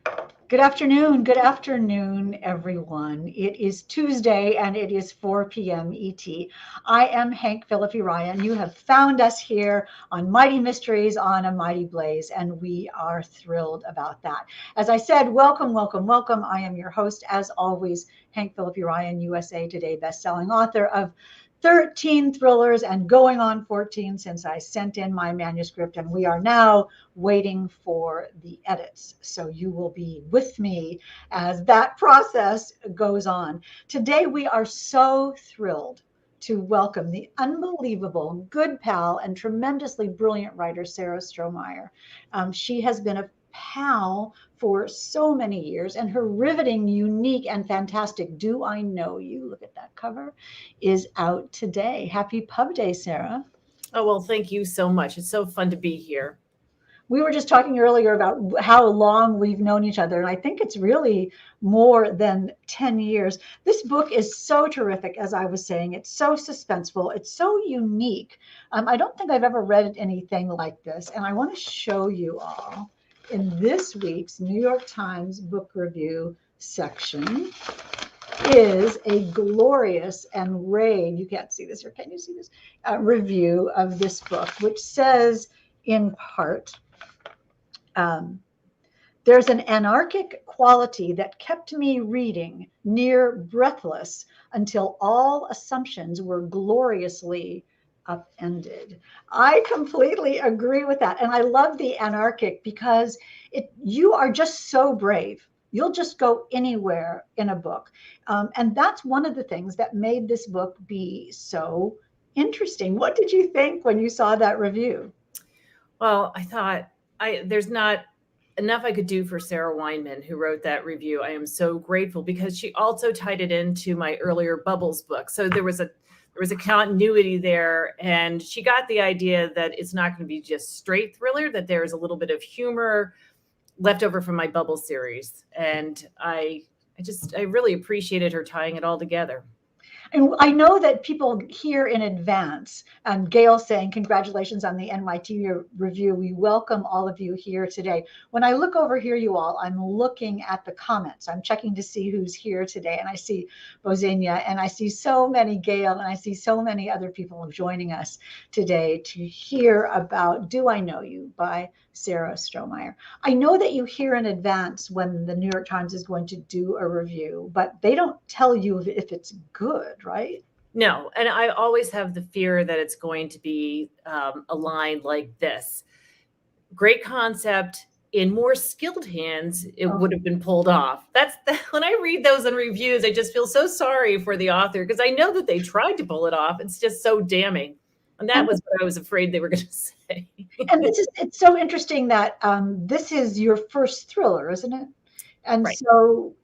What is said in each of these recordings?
Good afternoon, everyone. It is Tuesday and it is 4 p.m. ET. I am Hank Phillippi Ryan. You have found us here on Mighty Mysteries on a Mighty Blaze, and we are thrilled about that. As I said, welcome, welcome, welcome. I am your host, as always, Hank Phillippi Ryan, USA Today bestselling author of 13 thrillers and going on 14 since I sent in my manuscript, and we are now waiting for the edits. So you will be with me as that process goes on. Today, we are so thrilled to welcome the unbelievable good pal and tremendously brilliant writer, Sarah Strohmeyer. She has been a pal for so many years, and her riveting, unique, and fantastic Do I Know You? Look at that cover, is out today. Happy Pub Day, Sarah. Oh, well, thank you so much. It's so fun to be here. We were just talking earlier about how long we've known each other, and I think it's really more than 10 years. This book is so terrific, as I was saying. It's so suspenseful. It's so unique. I don't think I've ever read anything like this, and I want to show you all in this week's New York Times book review section is a glorious and rave, you can't see this, or can you see this, review of this book, which says in part, there's an anarchic quality that kept me reading, near breathless, until all assumptions were gloriously upended. I completely agree with that. And I love the anarchic because you are just so brave. You'll just go anywhere in a book. And that's one of the things that made this book be so interesting. What did you think when you saw that review? Well, I thought there's not enough I could do for Sarah Weinman, who wrote that review. I am so grateful because she also tied it into my earlier Bubbles book. So there was a continuity there, and she got the idea that it's not going to be just straight thriller, that there's a little bit of humor left over from my Bubbles series. And I really appreciated her tying it all together. And I know that people hear in advance, Gail saying, congratulations on the NYT review. We welcome all of you here today. When I look over here, you all, I'm looking at the comments. I'm checking to see who's here today. And I see Bozenia, and I see so many Gail, and I see so many other people joining us today to hear about Do I Know You by Sarah Strohmeyer. I know that you hear in advance when the New York Times is going to do a review, but they don't tell you if it's good, right? No, and I always have the fear that it's going to be a line like this. Great concept. In more skilled hands, it would have been pulled off. When I read those in reviews, I just feel so sorry for the author because I know that they tried to pull it off. It's just so damning. And that was what I was afraid they were going to say. And it's so interesting that this is your first thriller, isn't it? And Right. so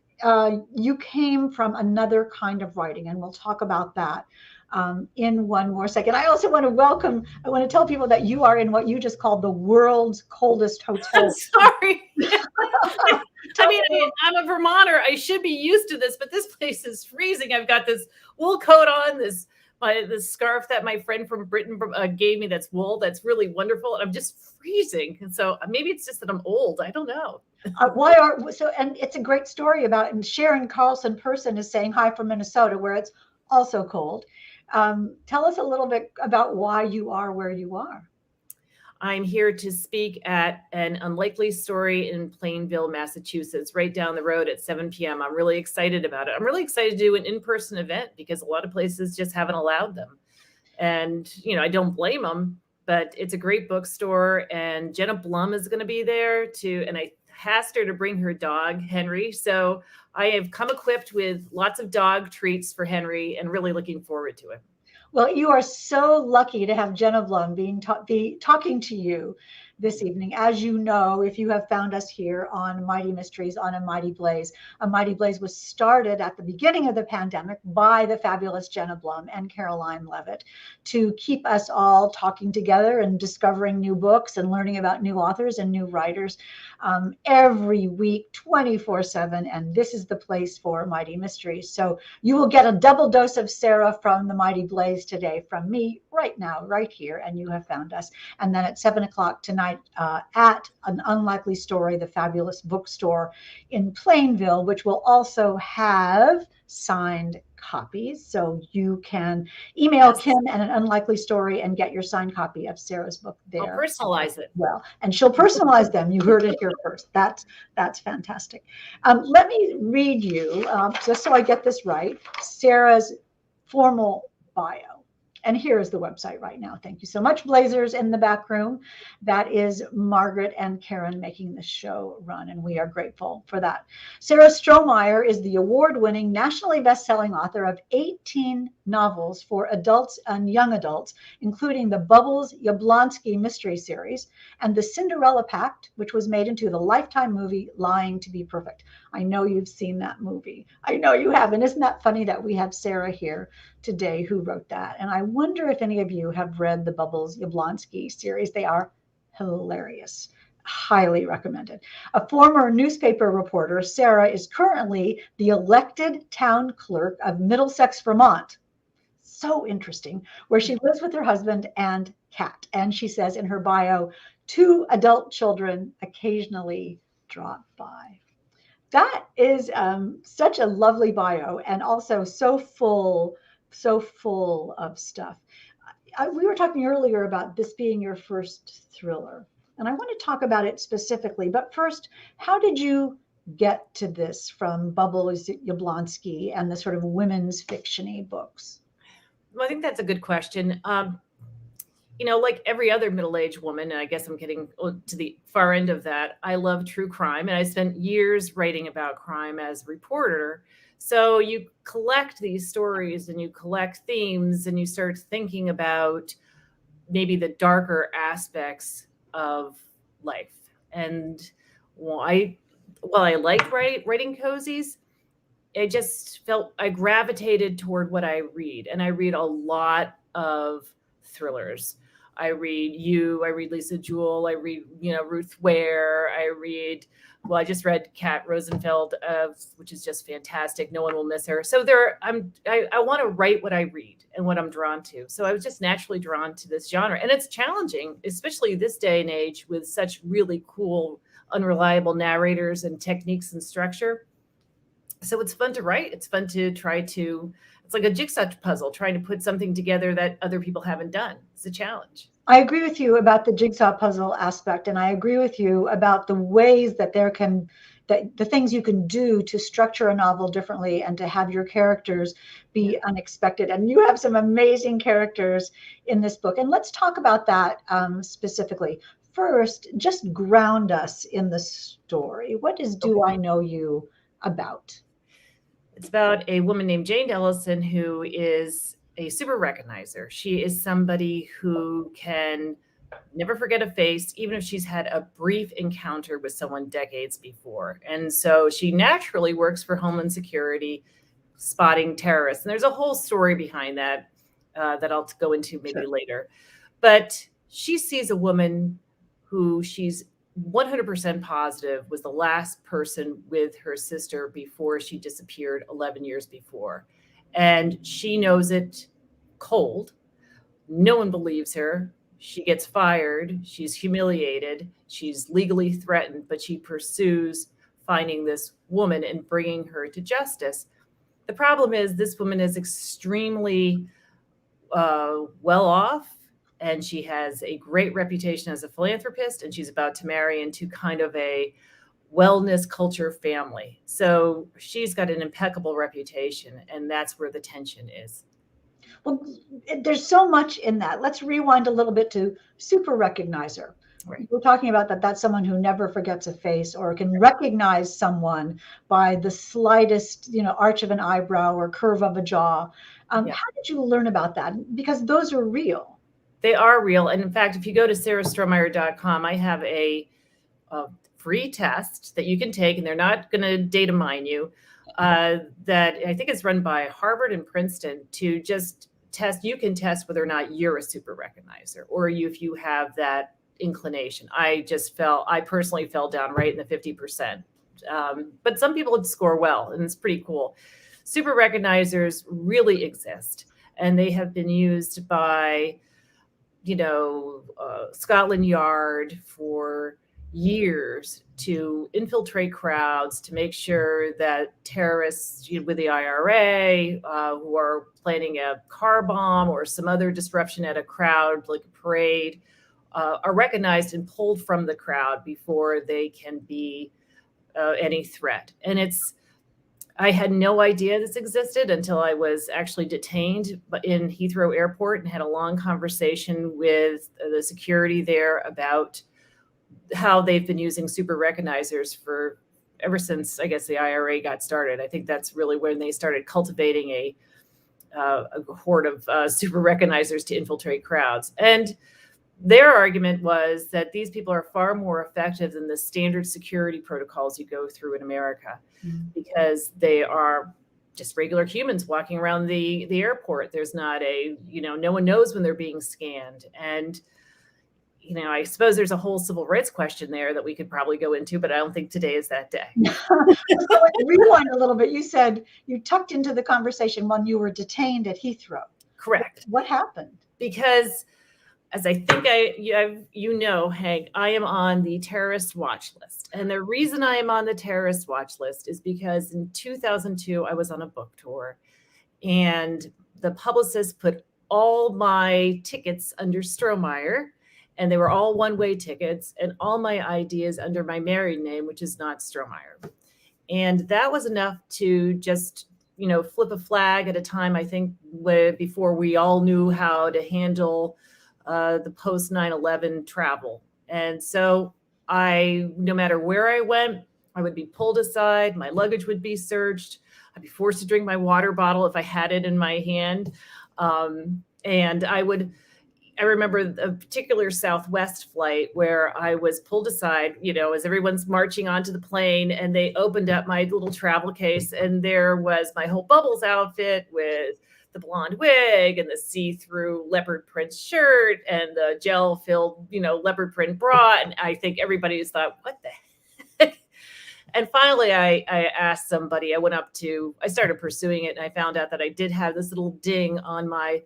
you came from another kind of writing, and we'll talk about that in one more second. I also want to tell people that you are in what you just called the world's coldest hotel. I'm sorry. I'm a Vermonter. I should be used to this, but this place is freezing. I've got this wool coat on, this scarf that my friend from Britain gave me that's wool, that's really wonderful, and I'm just freezing. And so maybe it's just that I'm old. I don't know. And it's a great story about, and Sharon Carlson Person is saying hi from Minnesota, where it's also cold. Tell us a little bit about why you are where you are. I'm here to speak at an unlikely story in Plainville, Massachusetts, right down the road at 7 p.m. I'm really excited about it. I'm really excited to do an in-person event because a lot of places just haven't allowed them. And, I don't blame them, but it's a great bookstore, and Jenna Blum is going to be there too. And I asked her to bring her dog, Henry. So I have come equipped with lots of dog treats for Henry and really looking forward to it. Well, you are so lucky to have Jenna Blum be talking to you this evening. As you know, if you have found us here on Mighty Mysteries on a Mighty Blaze was started at the beginning of the pandemic by the fabulous Jenna Blum and Caroline Levitt to keep us all talking together and discovering new books and learning about new authors and new writers every week, 24/7. And this is the place for Mighty Mysteries. So you will get a double dose of Sarah from the Mighty Blaze today from me right now, right here. And you have found us. And then at 7 o'clock tonight, night at An Unlikely Story, the fabulous bookstore in Plainville, which will also have signed copies. So you can email Yes. Kim and An Unlikely Story and get your signed copy of Sarah's book I'll there. personalize it. Well, and she'll personalize them. You heard it here first. That's fantastic. Let me read you, just so I get this right, Sarah's formal bio. And here's the website right now. Thank you so much, Blazers in the back room. That is Margaret and Karen making the show run, and we are grateful for that. Sarah Strohmeyer is the award-winning, nationally best-selling author of 18 novels for adults and young adults, including the Bubbles Yablonsky mystery series and the Cinderella Pact, which was made into the Lifetime movie Lying to Be Perfect. I know you've seen that movie. I know you have. And isn't that funny that we have Sarah here today who wrote that? And I wonder if any of you have read the Bubbles Yablonsky series. They are hilarious. Highly recommended. A former newspaper reporter, Sarah is currently the elected town clerk of Middlesex, Vermont. So interesting, where she lives with her husband and cat. And she says in her bio, 2 adult children occasionally drop by. That is such a lovely bio, and also so full of stuff. We were talking earlier about this being your first thriller, and I want to talk about it specifically. But first, how did you get to this from Bubbles Yablonsky and the sort of women's fiction-y books? Well, I think that's a good question. Like every other middle-aged woman, and I guess I'm getting to the far end of that, I love true crime, and I spent years writing about crime as a reporter. So you collect these stories and you collect themes and you start thinking about maybe the darker aspects of life. And while I liked writing cozies, I just felt I gravitated toward what I read. And I read a lot of thrillers. I read Lisa Jewell, I read, Ruth Ware, I just read Kat Rosenfeld, which is just fantastic. No One Will Miss Her. So I want to write what I read and what I'm drawn to. So I was just naturally drawn to this genre. And it's challenging, especially this day and age with such really cool, unreliable narrators and techniques and structure. So it's fun to write. It's fun to it's like a jigsaw puzzle, trying to put something together that other people haven't done. It's a challenge. I agree with you about the jigsaw puzzle aspect, and I agree with you about the ways that the things you can do to structure a novel differently and to have your characters be unexpected. And you have some amazing characters in this book. And let's talk about that specifically. First, just ground us in the story. What is Do I Know You about? It's about a woman named Jane Ellison who is a super recognizer. She is somebody who can never forget a face, even if she's had a brief encounter with someone decades before. And so she naturally works for Homeland Security, spotting terrorists. And there's a whole story behind that that I'll go into maybe later. But she sees a woman who she's 100% positive was the last person with her sister before she disappeared 11 years before. And she knows it cold. No one believes her. She gets fired. She's humiliated. She's legally threatened, but she pursues finding this woman and bringing her to justice. The problem is this woman is extremely well off, and she has a great reputation as a philanthropist, and she's about to marry into kind of a wellness culture family. So she's got an impeccable reputation, and that's where the tension is. Well, there's so much in that. Let's rewind a little bit to super recognizer. Right. We're talking about that's someone who never forgets a face or can recognize someone by the slightest, arch of an eyebrow or curve of a jaw. How did you learn about that? Because those are real. They are real. And in fact, if you go to sarahstrohmeyer.com, I have a free test that you can take, and they're not going to data mine you, that I think is run by Harvard and Princeton to just test. You can test whether or not you're a super recognizer or if you have that inclination. I personally fell down right in the 50%. But some people would score well, and it's pretty cool. Super recognizers really exist, and they have been used by Scotland Yard for years to infiltrate crowds, to make sure that terrorists with the IRA who are planning a car bomb or some other disruption at a crowd, like a parade, are recognized and pulled from the crowd before they can be any threat. And I had no idea this existed until I was actually detained in Heathrow Airport and had a long conversation with the security there about how they've been using super recognizers for ever since, I guess, the IRA got started. I think that's really when they started cultivating a horde of super recognizers to infiltrate crowds. And their argument was that these people are far more effective than the standard security protocols you go through in America, because they are just regular humans walking around the airport. There's not no one knows when they're being scanned. And, I suppose there's a whole civil rights question there that we could probably go into, but I don't think today is that day. So rewind a little bit. You said you tucked into the conversation when you were detained at Heathrow. Correct. What happened? Because as I think Hank, I am on the terrorist watch list. And the reason I am on the terrorist watch list is because in 2002, I was on a book tour and the publicist put all my tickets under Strohmeyer, and they were all one-way tickets, and all my ideas under my married name, which is not Strohmeyer. And that was enough to just, flip a flag at a time, I think, before we all knew how to handle the post 9/11 travel. And so no matter where I went, I would be pulled aside. My luggage would be searched. I'd be forced to drink my water bottle if I had it in my hand. And I remember a particular Southwest flight where I was pulled aside, as everyone's marching onto the plane, and they opened up my little travel case, and there was my whole Bubbles outfit with the blonde wig and the see-through leopard print shirt and the gel-filled, leopard print bra. And I think everybody just thought, what the heck? And finally, I asked somebody, I started pursuing it, and I found out that I did have this little ding on my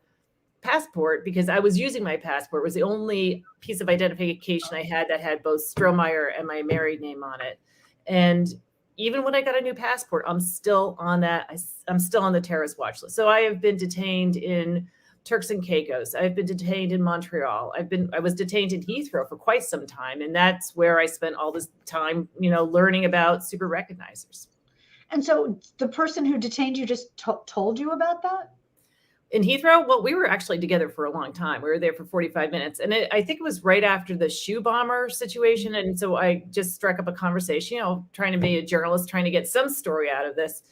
passport because I was using my passport. It was the only piece of identification I had that had both Strohmeyer and my married name on it. And even when I got a new passport, I'm still on that. I'm still on the terrorist watch list. So I have been detained in Turks and Caicos. I've been detained in Montreal. I was detained in Heathrow for quite some time. And that's where I spent all this time, learning about super recognizers. And so the person who detained you just told you about that? In Heathrow? Well, we were actually together for a long time. We were there for 45 minutes. And I think it was right after the shoe bomber situation. And so I just struck up a conversation, trying to be a journalist, trying to get some story out of this.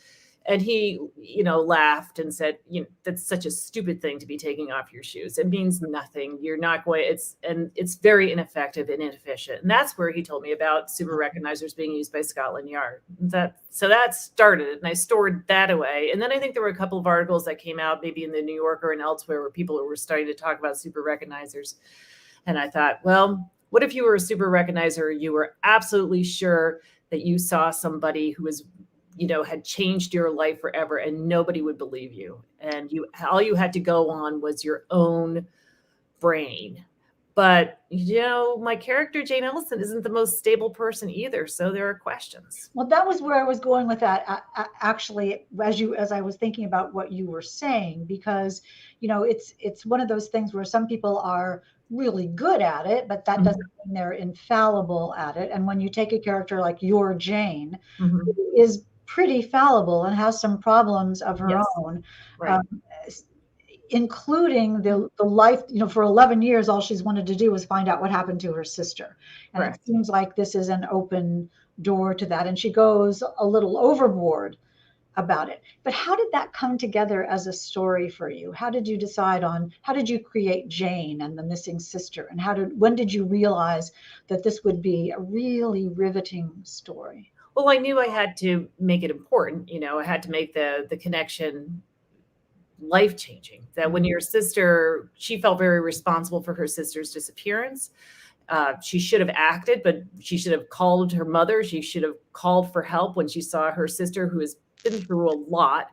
And he, laughed and said, that's such a stupid thing to be taking off your shoes. It means nothing. You're not going, it's very ineffective and inefficient. And that's where he told me about super recognizers being used by Scotland Yard. So that started it, and I stored that away. And then I think there were a couple of articles that came out, maybe in the New Yorker and elsewhere, where people were starting to talk about super recognizers. And I thought, well, what if you were a super recognizer? You were absolutely sure that you saw somebody who was had changed your life forever, and nobody would believe you. And all you had to go on was your own brain. But, my character, Jane Ellison, isn't the most stable person either. So there are questions. Well, that was where I was going with that, actually, as I was thinking about what you were saying, because, it's one of those things where some people are really good at it, but that doesn't mean they're infallible at it. And when you take a character like your Jane, who is pretty fallible and has some problems of her own, right. Including the life, for 11 years, all she's wanted to do was find out what happened to her sister. And It seems like this is an open door to that. And she goes a little overboard about it. But how did that come together as a story for you? How did you decide how did you create Jane and the missing sister? And when did you realize that this would be a really riveting story? Well, I knew I had to make it important. I had to make the connection life-changing. That when your sister, she felt very responsible for her sister's disappearance. She should have acted, but she should have called her mother. She should have called for help when she saw her sister, who has been through a lot.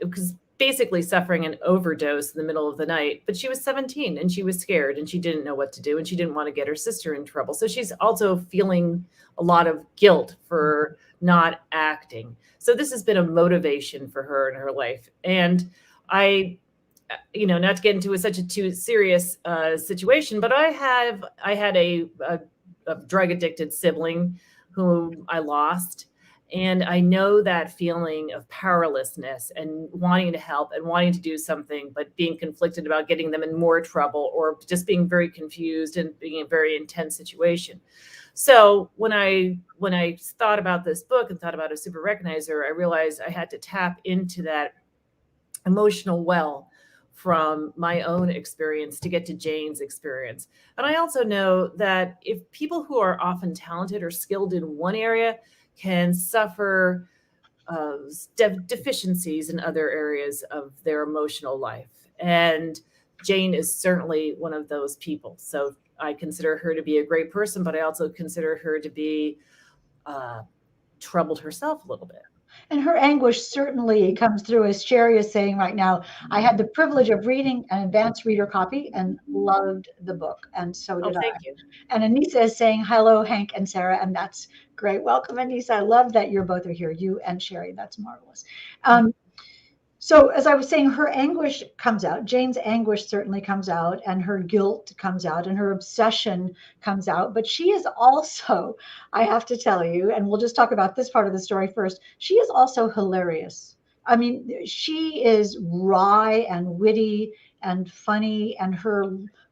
Because basically suffering an overdose in the middle of the night, but she was 17 and she was scared and she didn't know what to do and she didn't want to get her sister in trouble. So she's also feeling a lot of guilt for not acting. So this has been a motivation for her in her life. And I, not to get into such a too serious situation, but I had a drug addicted sibling whom I lost. And I know that feeling of powerlessness and wanting to help and wanting to do something, but being conflicted about getting them in more trouble or just being very confused and being a very intense situation. So when I thought about this book and thought about a super recognizer, I realized I had to tap into that emotional well from my own experience to get to Jane's experience. And I also know that if people who are often talented or skilled in one area can suffer deficiencies in other areas of their emotional life. And Jane is certainly one of those people. So I consider her to be a great person, but I also consider her to be troubled herself a little bit. And her anguish certainly comes through, as Sherry is saying right now. I had the privilege of reading an advanced reader copy and loved the book, and so did I. Thank you. And Anissa is saying, hello, Hank and Sarah, and that's great. Welcome, Anissa. I love that you're both are here, you and Sherry. That's marvelous. So as I was saying, her anguish comes out. Jane's anguish certainly comes out, and her guilt comes out, and her obsession comes out. But she is also, I have to tell you, and we'll just talk about this part of the story first, she is also hilarious. I mean, she is wry and witty and funny, and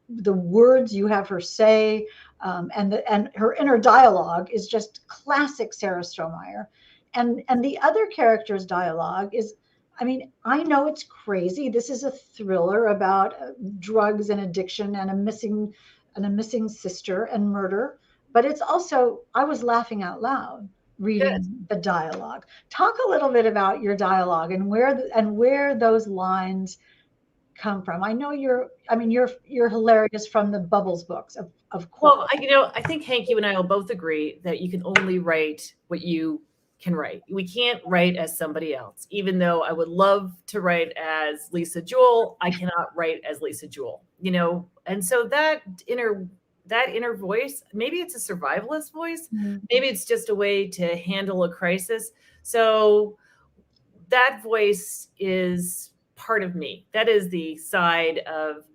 the words you have her say, and her inner dialogue is just classic Sarah Strohmeyer. And the other character's dialogue is, I mean, I know it's crazy. This is a thriller about drugs and addiction and a missing sister and murder, but it's also, I was laughing out loud reading the dialogue. Talk a little bit about your dialogue and where those lines come from. I know you're hilarious from the Bubbles books, of course. Well, I think Hank, you and I will both agree that you can only write what you can write. We can't write as somebody else. Even though I would love to write as Lisa Jewell, I cannot write as Lisa Jewell, And so that inner voice, maybe it's a survivalist voice, maybe it's just a way to handle a crisis. So that voice is part of me. That is the side of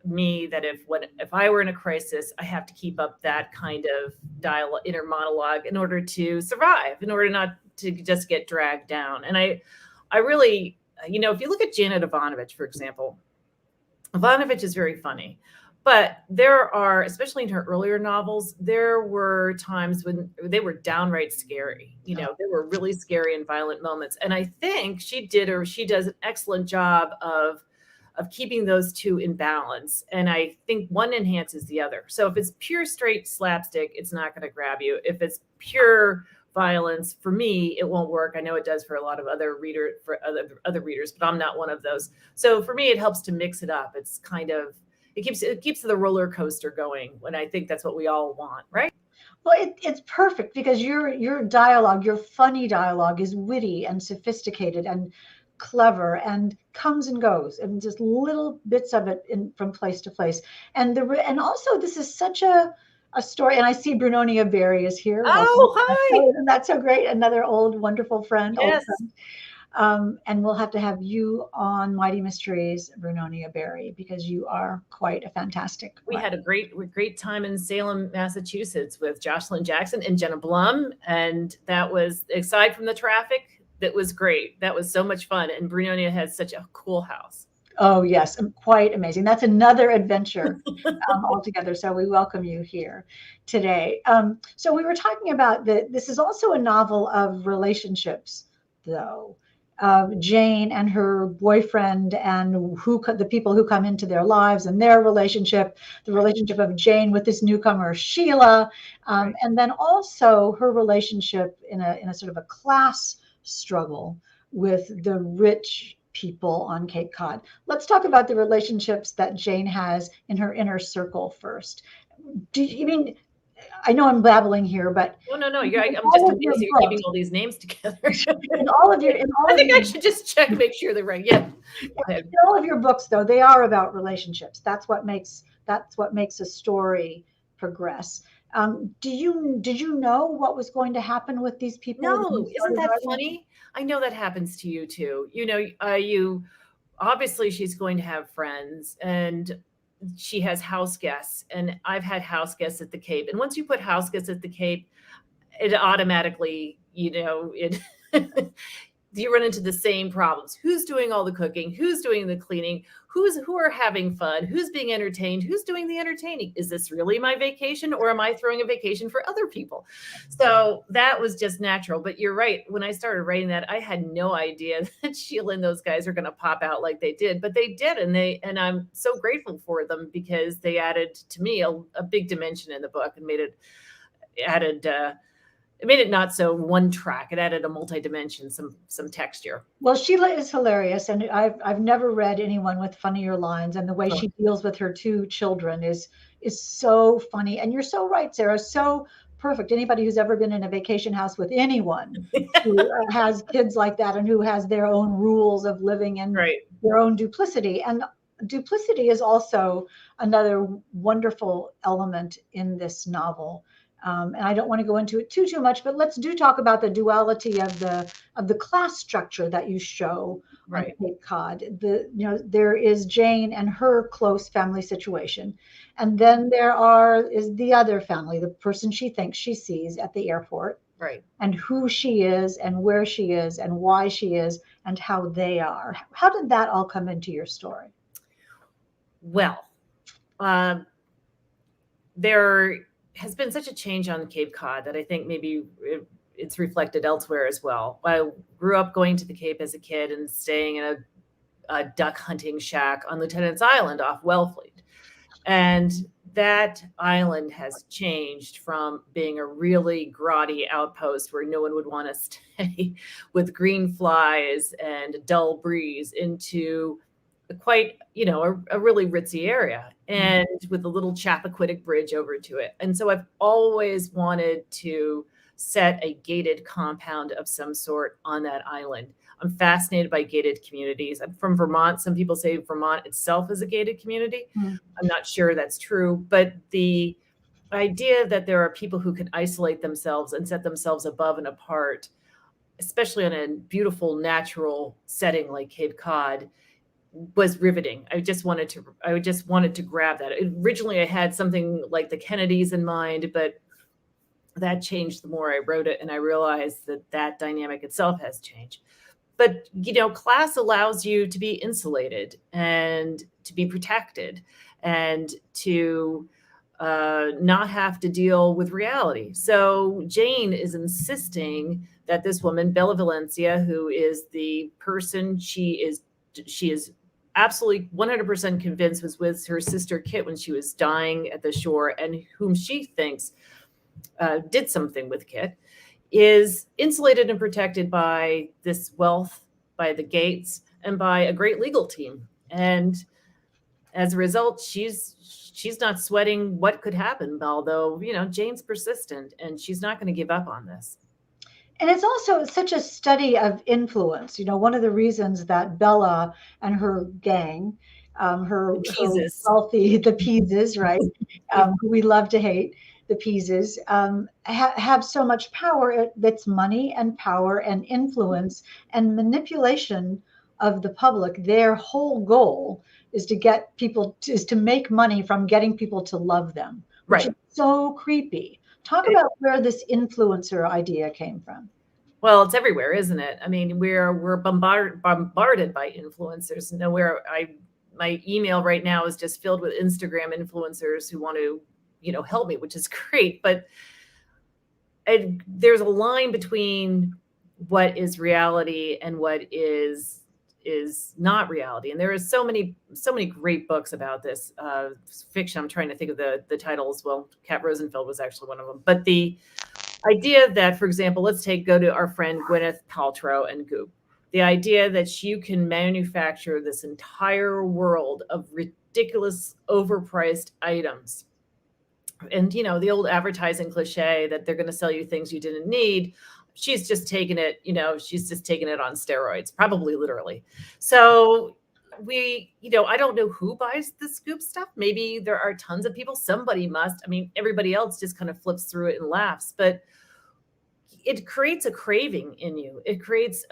me that if I were in a crisis, I have to keep up that kind of dialogue, inner monologue, in order to survive, in order not to just get dragged down. And I really, if you look at Janet Ivanovich, for example, Ivanovich is very funny, but there are, especially in her earlier novels, there were times when they were downright scary. They were really scary and violent moments. And I think she does an excellent job of keeping those two in balance. And I think one enhances the other. So if it's pure straight slapstick, it's not going to grab you. If it's pure violence, for me, it won't work. I know it does for a lot of other readers, but I'm not one of those. So for me, it helps to mix it up. It's kind of, it keeps the roller coaster going, when I think that's what we all want, right? Well, it's perfect because your dialogue, your funny dialogue, is witty and sophisticated and clever and comes and goes, and just little bits of it from place to place. And also this is such a story. And I see Brunonia Berry is here. Oh, hi! That's so great. Another old wonderful friend. Yes. And we'll have to have you on Mighty Mysteries, Brunonia Berry, because you are quite a fantastic. We had a great time in Salem, Massachusetts with Jocelyn Jackson and Jenna Blum. And that was, aside from the traffic, that was great. That was so much fun. And Brunonia has such a cool house. Oh, yes. Quite amazing. That's another adventure altogether. So we welcome you here today. So we were talking about this is also a novel of relationships, though. Jane and her boyfriend and the people who come into their lives and their relationship, the relationship of Jane with this newcomer, Sheila, right. And then also her relationship in a sort of a class struggle with the rich people on Cape Cod. Let's talk about the relationships that Jane has in her inner circle first. I know I'm babbling here, but No. in I'm just all of your amazed you're keeping books, all these names together. in all of your, in all I of think your I should just check, make sure they're right. Yeah. Go ahead. all of your books, though, they are about relationships. That's what makes a story progress. Did you know what was going to happen with these people when you No, isn't started that writing? funny? I know that happens to you too. You obviously she's going to have friends and she has house guests, and I've had house guests at the Cape. And once you put house guests at the Cape, it automatically, it you run into the same problems. Who's doing all the cooking? Who's doing the cleaning? Who are having fun? Who's being entertained? Who's doing the entertaining? Is this really my vacation, or am I throwing a vacation for other people? So that was just natural. But you're right. When I started writing that, I had no idea that Sheila and those guys are going to pop out like they did, but they did. And I'm so grateful for them because they added to me a big dimension in the book and added it made it not so one track. It added a multi-dimension, some texture. Well, Sheila is hilarious, and I've never read anyone with funnier lines, and the way Oh. she deals with her two children is so funny. And you're so right, Sarah, so perfect. Anybody who's ever been in a vacation house with anyone who has kids like that and who has their own rules of living in Right. their own duplicity. And duplicity is also another wonderful element in this novel. And I don't want to go into it too much, but let's do talk about the duality of the class structure that you show on Right. Cape Cod. There is Jane and her close family situation, and then is the other family, the person she thinks she sees at the airport, Right. and who she is, and where she is, and why she is, and how they are. How did that all come into your story? Well, there has been such a change on Cape Cod that I think maybe it's reflected elsewhere as well. I grew up going to the Cape as a kid and staying in a duck hunting shack on Lieutenant's Island off Wellfleet. And that island has changed from being a really grotty outpost where no one would want to stay with green flies and a dull breeze into quite, a really ritzy area, and with a little Chappaquiddick bridge over to it. And so I've always wanted to set a gated compound of some sort on that island. I'm fascinated by gated communities. I'm from Vermont. Some people say Vermont itself is a gated community. Mm. I'm not sure that's true, but the idea that there are people who can isolate themselves and set themselves above and apart, especially in a beautiful natural setting like Cape Cod, was riveting. I just wanted to grab that. Originally I had something like the Kennedys in mind, but that changed the more I wrote it, and I realized that dynamic itself has changed. But class allows you to be insulated and to be protected and to not have to deal with reality. So Jane is insisting that this woman, Bella Valencia, who is the person she is absolutely 100% convinced was with her sister Kit when she was dying at the shore, and whom she thinks did something with Kit, is insulated and protected by this wealth, by the gates, and by a great legal team. And as a result, she's not sweating what could happen, although, Jane's persistent and she's not going to give up on this. And it's also such a study of influence. One of the reasons that Bella and her gang, her wealthy, the Peases, right, who we love to hate, the Peases, have so much power. That's money and power and influence and manipulation of the public. Their whole goal is to make money from getting people to love them, which is so creepy. Talk about where this influencer idea came from. Well, it's everywhere, isn't it? I mean, we're bombarded by influencers. My email right now is just filled with Instagram influencers who want to, help me, which is great. But there's a line between what is reality and what is not reality. And there is so many great books about this fiction. I'm trying to think of the titles. Well, Kat Rosenfeld was actually one of them. But the idea that, for example, go to our friend Gwyneth Paltrow and Goop. The idea that you can manufacture this entire world of ridiculous, overpriced items And, the old advertising cliche that they're going to sell you things you didn't need. She's just taking it, she's just taking it on steroids, probably literally. So I don't know who buys the scoop stuff. Maybe there are tons of people. Somebody must. I mean, everybody else just kind of flips through it and laughs. But it creates a craving in you. It's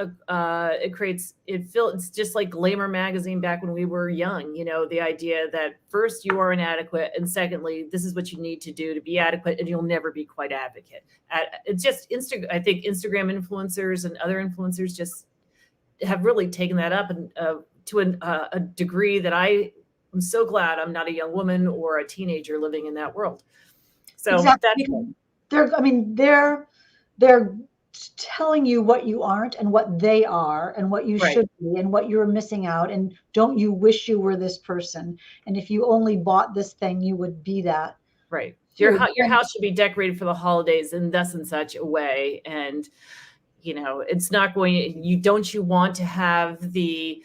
just like Glamour magazine back when we were young, the idea that first you are inadequate, and secondly, this is what you need to do to be adequate, and you'll never be quite advocate. It's just I think Instagram influencers and other influencers just have really taken that up, and to a degree that I am so glad I'm not a young woman or a teenager living in that world. So exactly. They're telling you what you aren't and what they are and what you should be and what you're missing out. And don't you wish you were this person? And if you only bought this thing, you would be that. Right. Your house should be decorated for the holidays in thus and such a way. And, it's not going, you want to have the,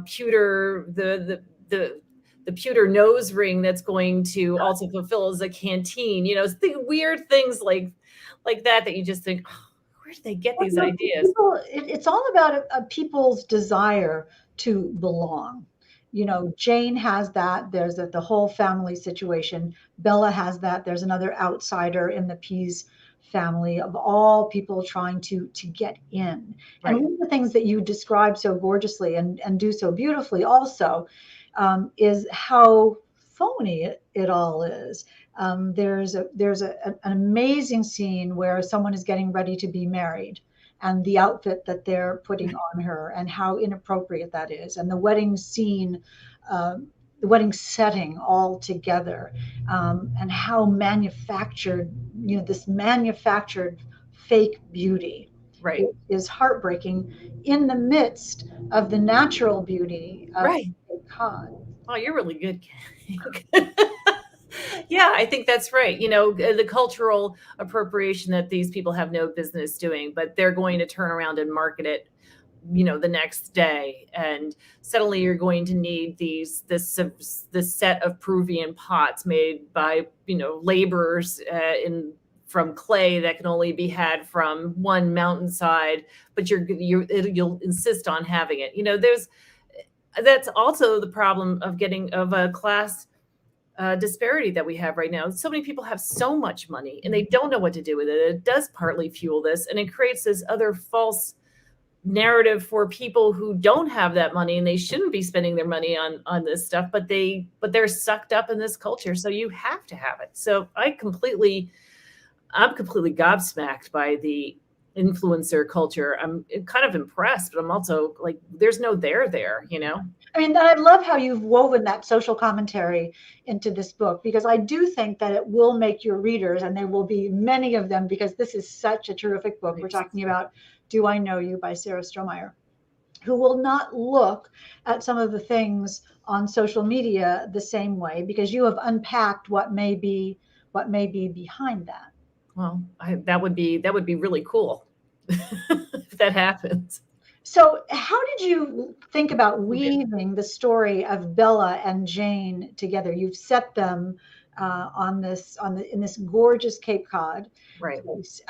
pewter, the pewter nose ring that's going to also fulfill as a canteen, weird things like that you just think, oh, where did they get these ideas? It's all about people's desire to belong. Jane has that. There's the whole family situation. Bella has that. There's another outsider in the Pease family, of all people trying to get in. Right. And one of the things that you describe so gorgeously and do so beautifully also is how phony it all is. There's an amazing scene where someone is getting ready to be married, and the outfit that they're putting on her, and how inappropriate that is, and the wedding scene, the wedding setting all together, and how manufactured, this manufactured fake beauty is heartbreaking in the midst of the natural beauty of God. Oh, you're really good. Yeah, I think that's right. The cultural appropriation that these people have no business doing, but they're going to turn around and market it, the next day. And suddenly you're going to need this set of Peruvian pots made by, laborers from clay that can only be had from one mountainside, but you'll insist on having it. That's also the problem of a class disparity that we have right now. So many people have so much money and they don't know what to do with it. It does partly fuel this, and it creates this other false narrative for people who don't have that money, and they shouldn't be spending their money on this stuff, but they're sucked up in this culture. So you have to have it. So I'm completely gobsmacked by the influencer culture. I'm kind of impressed, but I'm also like, there's no there. I mean, I love how you've woven that social commentary into this book, because I do think that it will make your readers, and there will be many of them, because this is such a terrific book. We're talking about Do I Know You by Sarah Strohmeyer, who will not look at some of the things on social media the same way, because you have unpacked what may be behind that. Well, that would be really cool if that happens. So how did you think about weaving the story of Bella and Jane together? You've set them in this gorgeous Cape Cod place.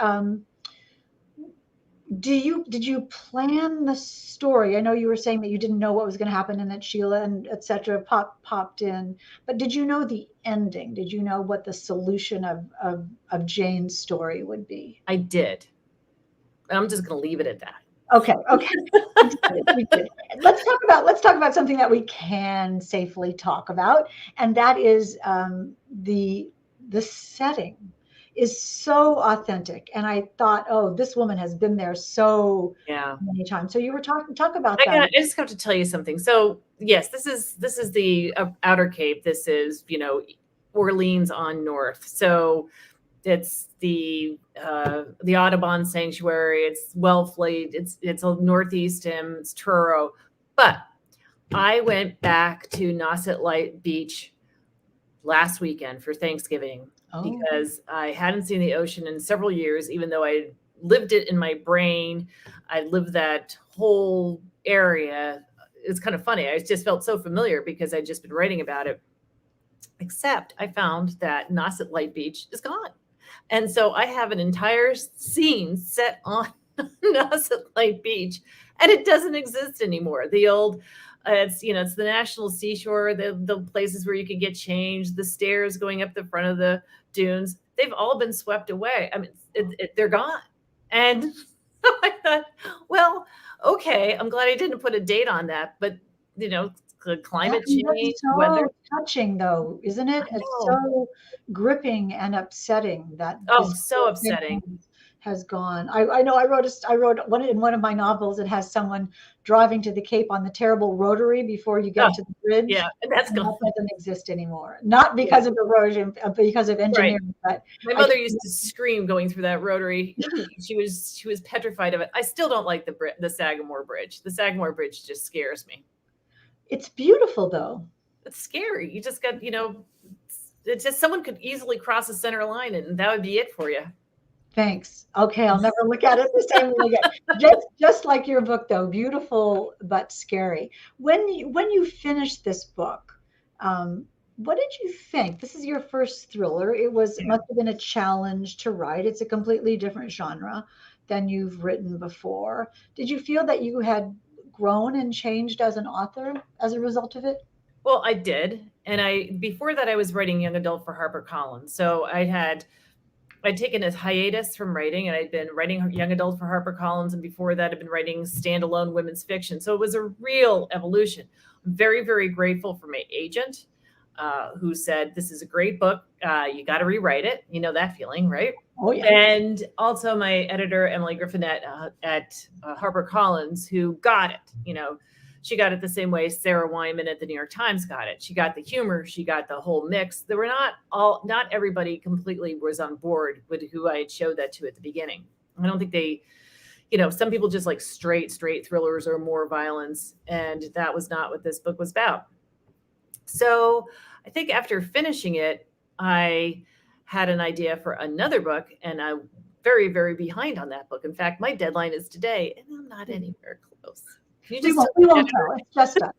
Did you plan the story? I know you were saying that you didn't know what was going to happen and that Sheila and et cetera popped in, but did you know the ending? Did you know what the solution of Jane's story would be? I did. I'm just going to leave it at that. Okay. We did. Let's talk about something that we can safely talk about, and that is the setting is so authentic. And I thought, oh, this woman has been there so many times. So you were talk about that. I just have to tell you something. So yes, this is the Outer Cape. This is, Orleans on north. So it's the Audubon Sanctuary. It's Wellfleet. It's a northeast, and it's Truro. But I went back to Nauset Light Beach last weekend for Thanksgiving because I hadn't seen the ocean in several years, even though I lived it in my brain. I lived that whole area. It's kind of funny. I just felt so familiar because I'd just been writing about it. except I found that Nauset Light Beach is gone. And so I have an entire scene set on Nauset Light Beach, and it doesn't exist anymore. The old, it's the National Seashore, the places where you could get changed, the stairs going up the front of the dunes. They've all been swept away. I mean, they're gone. And I thought, well, okay, I'm glad I didn't put a date on that, but climate change, so weather. touching, though, isn't it? I It's know. so gripping and upsetting that Oh, this so upsetting. has gone. I know I wrote one in one of my novels. It has someone driving to the Cape on the terrible rotary before you get Oh, to the bridge. yeah, and that's And gone. that doesn't exist anymore. Not because of erosion, but because of engineering. But My mother used to scream going through that rotary. She was petrified of it. I still don't like the Sagamore Bridge. The Sagamore Bridge just scares me. It's beautiful, though. It's scary. You just got, it's just someone could easily cross the center line, and that would be it for you. Thanks. Okay, I'll never look at it the same way again. Just like your book, though, beautiful but scary. When you finished this book, what did you think? This is your first thriller. It must have been a challenge to write. It's a completely different genre than you've written before. Did you feel that you had grown and changed as an author as a result of it? Well, I did. And before that I was writing young adult for HarperCollins. So I'd taken a hiatus from writing, and I'd been writing young adult for HarperCollins. And before that, I'd been writing standalone women's fiction. So it was a real evolution. I'm very, very grateful for my agent, who said, "This is a great book. You got to rewrite it." You know that feeling, right? Oh, yeah. And also my editor, Emily Griffinette, at HarperCollins, who got it. She got it the same way Sarah Wyman at the New York Times got it. She got the humor. She got the whole mix. There were not everybody completely was on board with who I had showed that to at the beginning. I don't think they, some people just like straight thrillers or more violence. And that was not what this book was about. So I think after finishing it, I had an idea for another book, and I'm very, very behind on that book. In fact, my deadline is today, and I'm not anywhere close. We won't tell. It's just us.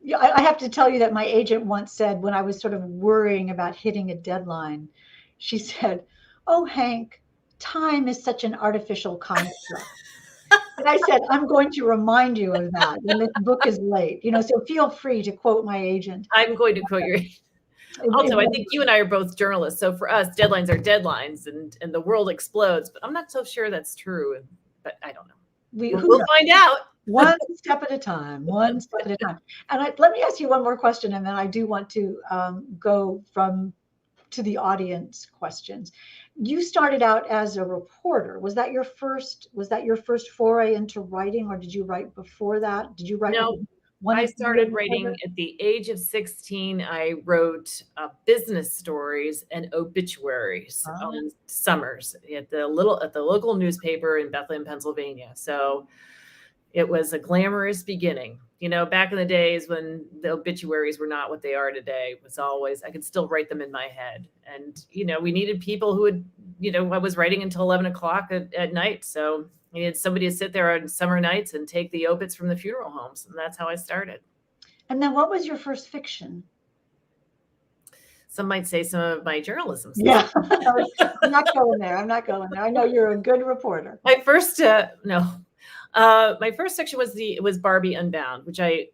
Yeah, I have to tell you that my agent once said, when I was sort of worrying about hitting a deadline, she said, "Oh, Hank, time is such an artificial construct." And I said, "I'm going to remind you of that when this book is late. So feel free to quote my agent." I'm going to quote your agent. Also, I think you and I are both journalists. So for us, deadlines are deadlines, and the world explodes. But I'm not so sure that's true. But I don't know. We'll find out. One step at a time. One step at a time. And let me ask you one more question, and then I do want to go to the audience questions. You started out as a reporter. Was that your first foray into writing, or did you write before that? Did you write? No, I started writing at the age of 16. I wrote business stories and obituaries on summers at the local newspaper in Bethlehem, Pennsylvania. So it was a glamorous beginning. Back in the days when the obituaries were not what they are today, it was always, I could still write them in my head. And, we needed people who would, I was writing until 11 o'clock at night. So I needed somebody to sit there on summer nights and take the obits from the funeral homes. And that's how I started. And then what was your first fiction? Some might say some of my journalism stuff. Yeah, I'm not going there. I know you're a good reporter. My first fiction was Barbie Unbound, which I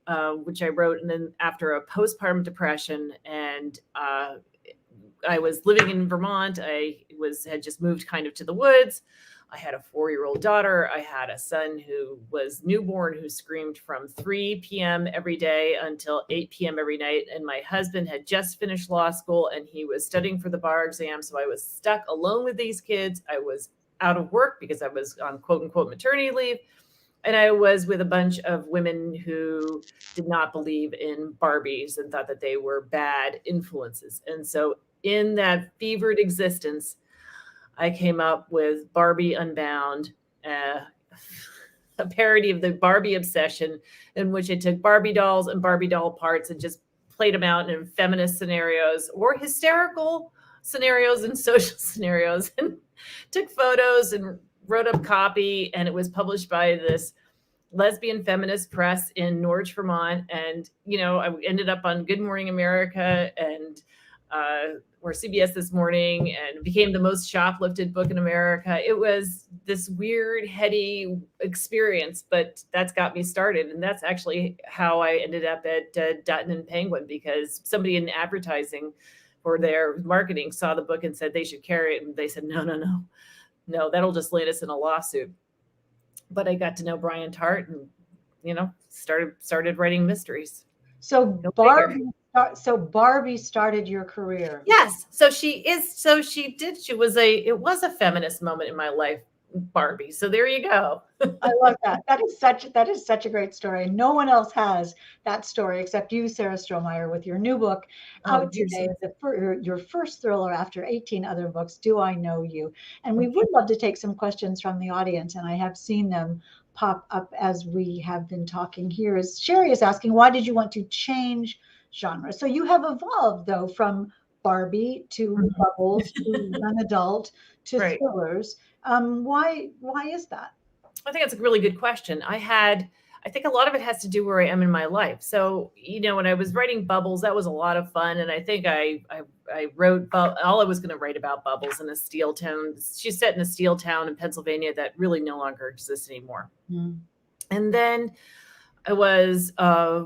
wrote, and then after a postpartum depression, and I was living in Vermont. I had just moved kind of to the woods. I had a 4-year-old daughter. I had a son who was newborn, who screamed from 3 p.m. every day until 8 p.m. every night. And my husband had just finished law school, and he was studying for the bar exam. So I was stuck alone with these kids. I was out of work because I was on quote unquote maternity leave. And I was with a bunch of women who did not believe in Barbies and thought that they were bad influences. And so in that fevered existence, I came up with Barbie Unbound, a parody of the Barbie obsession, in which I took Barbie dolls and Barbie doll parts and just played them out in feminist scenarios or hysterical scenarios and social scenarios, and took photos and wrote up copy. And it was published by this lesbian feminist press in Norwich, Vermont. And, I ended up on Good Morning America and or CBS This Morning, and became the most shoplifted book in America. It was this weird, heady experience, but that's got me started. And that's actually how I ended up at Dutton and Penguin, because somebody in advertising for their marketing saw the book and said they should carry it. And they said, no, that'll just land us in a lawsuit. But I got to know Brian Tart and, started writing mysteries. So Barbie started your career. Yes. It was a feminist moment in my life, Barbie. So there you go. I love that. That is such a great story. No one else has that story except you, Sarah Strohmeyer, with your new book out today, your first thriller after 18 other books, Do I Know You? And we would love to take some questions from the audience, and I have seen them pop up as we have been talking here. Sherry is asking, why did you want to change genre? So you have evolved, though, from Barbie to Bubbles to young adult to thrillers. Why is that? I think that's a really good question. I think a lot of it has to do where I am in my life. So, when I was writing Bubbles, that was a lot of fun. And I think I wrote all I was going to write about Bubbles in a steel town. She's set in a steel town in Pennsylvania that really no longer exists anymore. Mm. And then I was a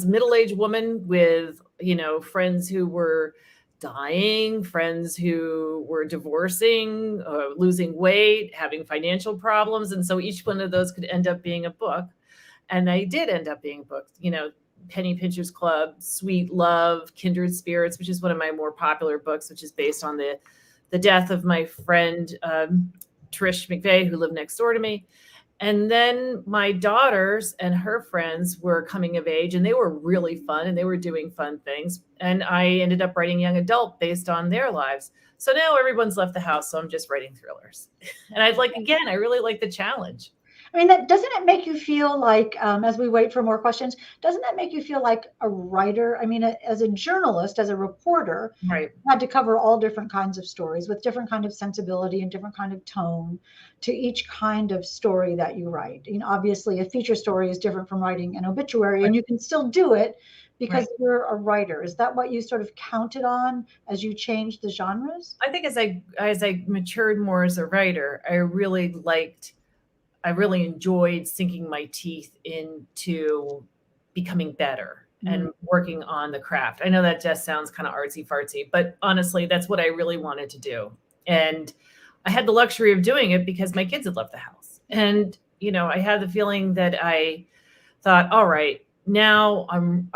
middle-aged woman with, friends who were dying, friends who were divorcing, losing weight, having financial problems. And so each one of those could end up being a book. And I did end up being books, Penny Pincher's Club, Sweet Love, Kindred Spirits, which is one of my more popular books, which is based on the death of my friend, Trish McVeigh, who lived next door to me. And then my daughters and her friends were coming of age, and they were really fun, and they were doing fun things. And I ended up writing young adult based on their lives. So now everyone's left the house, so I'm just writing thrillers. And I really like the challenge. I mean, doesn't it make you feel like, as we wait for more questions, doesn't that make you feel like a writer? I mean, as a journalist, as a reporter, right, you had to cover all different kinds of stories with different kind of sensibility and different kind of tone to each kind of story that you write. Obviously, a feature story is different from writing an obituary, and you can still do it because you're a writer. Is that what you sort of counted on as you changed the genres? I think as I matured more as a writer, I really enjoyed sinking my teeth into becoming better and working on the craft. I know that just sounds kind of artsy fartsy, but honestly, that's what I really wanted to do. And I had the luxury of doing it because my kids had left the house. And, I had the feeling that I thought, all right, now I'm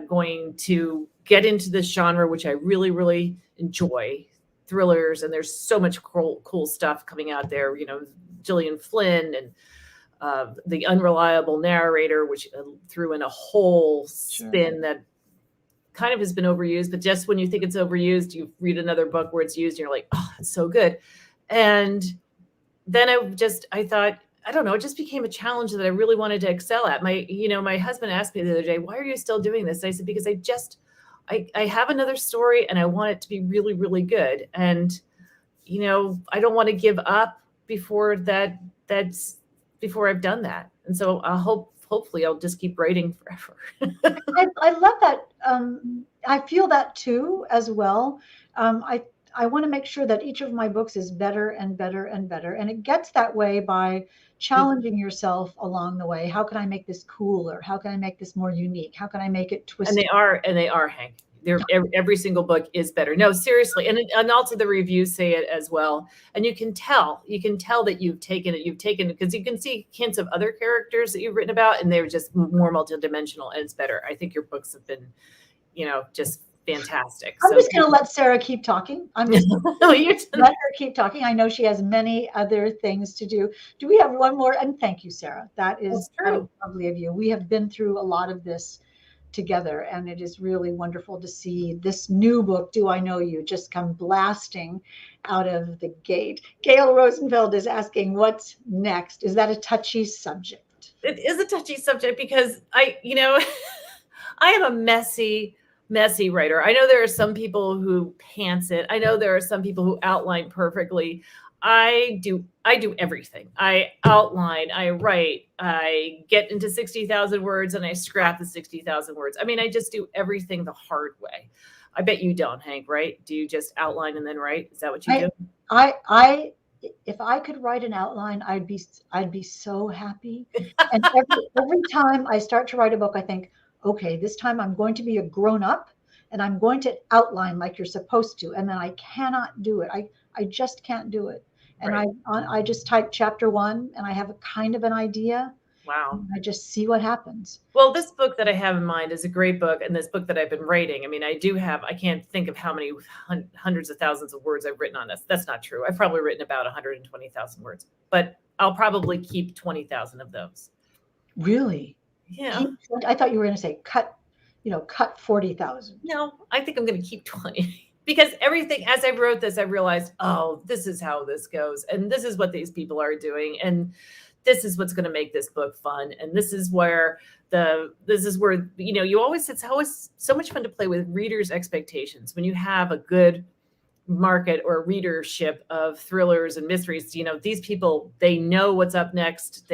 going to get into this genre, which I really, really enjoy, thrillers. And there's so much cool stuff coming out there, Gillian Flynn and the unreliable narrator, which threw in a whole spin that kind of has been overused. But just when you think it's overused, you read another book where it's used and you're like, oh, it's so good. And then I thought, I don't know, it just became a challenge that I really wanted to excel at. My husband asked me the other day, why are you still doing this? And I said, because I have another story and I want it to be really, really good. And, I don't want to give up before I've done that. And so hopefully I'll just keep writing forever. I love that. I feel that too, as well. I want to make sure that each of my books is better and better and better. And it gets that way by challenging yourself along the way. How can I make this cooler? How can I make this more unique? How can I make it twisted? And they are, Hank. Every single book is better. No, seriously. And also the reviews say it as well. And you can tell that you've taken it because you can see hints of other characters that you've written about, and they're just more multidimensional, and it's better. I think your books have been, just fantastic. I'm just going to let Sarah keep talking. I'm just let her keep talking. I know she has many other things to do. Do we have one more? And thank you, Sarah. That is lovely of you. We have been through a lot of this together, and it is really wonderful to see this new book, Do I Know You, just come blasting out of the gate. Gail Rosenfeld is asking, what's next? Is that a touchy subject? It is a touchy subject because I am a messy writer. I know there are some people who pants it. I know there are some people who outline perfectly. I do everything. I outline, I write, I get into 60,000 words and I scrap the 60,000 words. I mean, I just do everything the hard way. I bet you don't, Hank, right? Do you just outline and then write? Is that what you do? I if I could write an outline, I'd be so happy. And every time I start to write a book, I think, okay, this time I'm going to be a grown up and I'm going to outline like you're supposed to. And then I cannot do it. I just can't do it. And Right. I just type chapter one and I have a kind of an idea. Wow. And I just see what happens. Well, this book that I have in mind is a great book, and this book that I've been writing. I mean, I can't think of how many hundreds of thousands of words I've written on this. That's not true. I've probably written about 120,000 words, but I'll probably keep 20,000 of those. Really? Yeah. I thought you were going to say cut 40,000. No, I think I'm going to keep 20 because everything, as I wrote this, I realized, oh, this is how this goes. And this is what these people are doing. And this is what's going to make this book fun. And this is where it's always so much fun to play with readers' expectations when you have a good market or readership of thrillers and mysteries. These people, they know what's up next.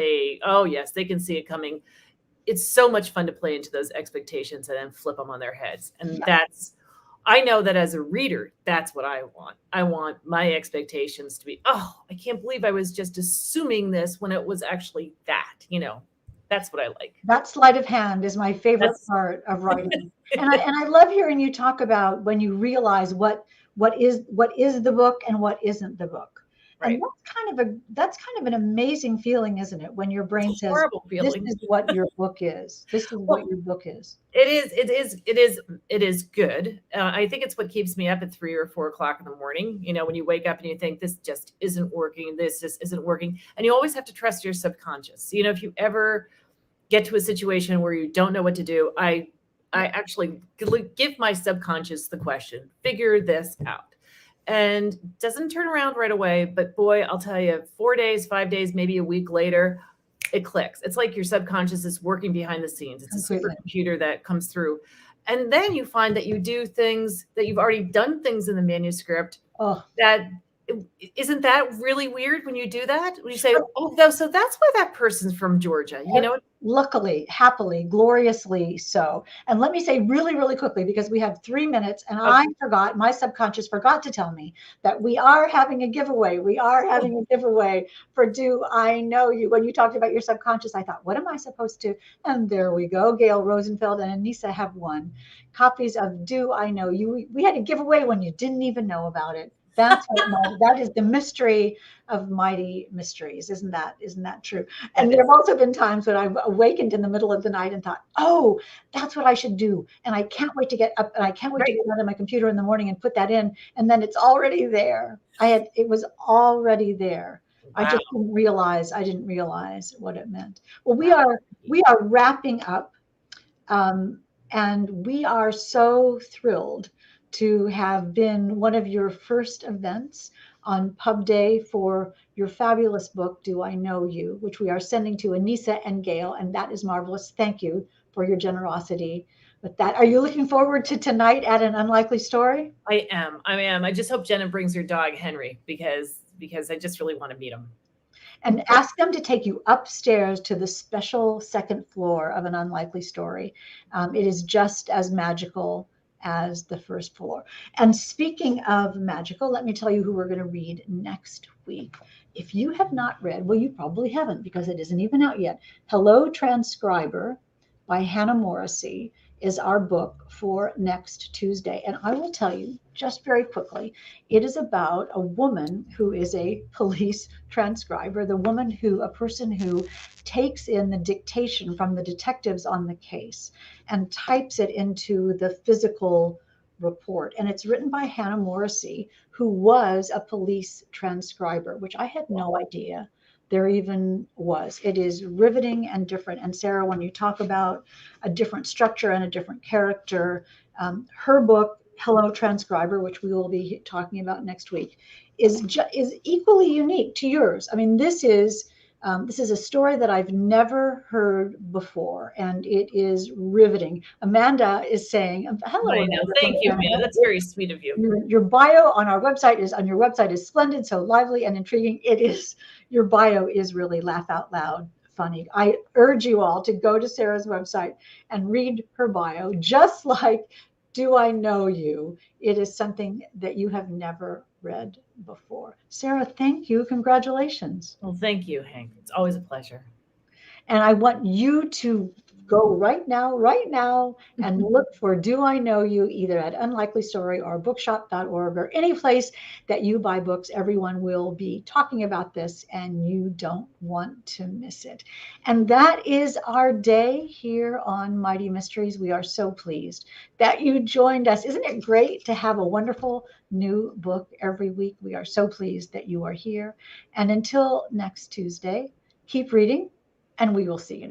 Oh yes, they can see it coming. It's so much fun to play into those expectations and then flip them on their heads. And I know that as a reader, that's what I want. I want my expectations to be, oh, I can't believe I was just assuming this when it was actually that. That's what I like. That sleight of hand is my favorite part of writing. and I love hearing you talk about when you realize what is the book and what isn't the book. Right. And that's kind of an amazing feeling, isn't it? When your brain says, "This is what your book is. This is what your book is." It is good. I think it's what keeps me up at 3 or 4 o'clock in the morning. When you wake up and you think this just isn't working, this just isn't working, and you always have to trust your subconscious. If you ever get to a situation where you don't know what to do, I actually give my subconscious the question, figure this out. And doesn't turn around right away, but boy, I'll tell you, 4 days, 5 days, maybe a week later, it clicks. It's like your subconscious is working behind the scenes. It's a supercomputer that comes through. And then you find that you do things that you've already done things in the manuscript. Isn't that really weird when you do that? When you say, oh, so that's why that person's from Georgia, Luckily, happily, gloriously so. And let me say really, really quickly, because we have 3 minutes and my subconscious forgot to tell me that we are having a giveaway. We are having a giveaway for Do I Know You? When you talked about your subconscious, I thought, what am I supposed to? And there we go. Gail Rosenfeld and Anissa have won copies of Do I Know You? We had a giveaway when you didn't even know about it. That is the mystery of Mighty Mysteries. Isn't that true? And there have also been times when I've awakened in the middle of the night and thought, oh, that's what I should do. And I can't wait to get up and I can't wait to get out of my computer in the morning and put that in. And then it's already there. It was already there. Wow. I just didn't realize what it meant. Well, we are wrapping up. And we are so thrilled to have been one of your first events on Pub Day for your fabulous book, Do I Know You, which we are sending to Anissa and Gail, and that is marvelous. Thank you for your generosity with that. Are you looking forward to tonight at An Unlikely Story? I am. I just hope Jenna brings her dog, Henry, because I just really want to meet him. And ask them to take you upstairs to the special second floor of An Unlikely Story. It is just as magical as the first floor. And speaking of magical, let me tell you who we're going to read next week. If you have not read, well, you probably haven't because it isn't even out yet. Hello, Transcriber by Hannah Morrissey is our book for next Tuesday. And I will tell you just very quickly, it is about a woman who is a police transcriber, a person who takes in the dictation from the detectives on the case and types it into the physical report. And it's written by Hannah Morrissey, who was a police transcriber, which I had no idea there even was. It is riveting and different. And Sarah, when you talk about a different structure and a different character, her book, Hello, Transcriber, which we will be talking about next week, is equally unique to yours. I mean, this is This is a story that I've never heard before, and it is riveting. Amanda is saying, "Hello, I know. Amanda." Thank you, Amanda. That's very sweet of you. Your bio on your website is splendid, so lively and intriguing. It is. Your bio is really laugh out loud funny. I urge you all to go to Sarah's website and read her bio, just like Do I Know You? It is something that you have never read before. Sarah, thank you. Congratulations. Well, thank you, Hank. It's always a pleasure. And I want you to go right now, and look for Do I Know You, either at Unlikely Story or bookshop.org or any place that you buy books. Everyone will be talking about this, and you don't want to miss it. And that is our day here on Mighty Mysteries. We are so pleased that you joined us. Isn't it great to have a wonderful new book every week? We are so pleased that you are here. And until next Tuesday, keep reading, and we will see you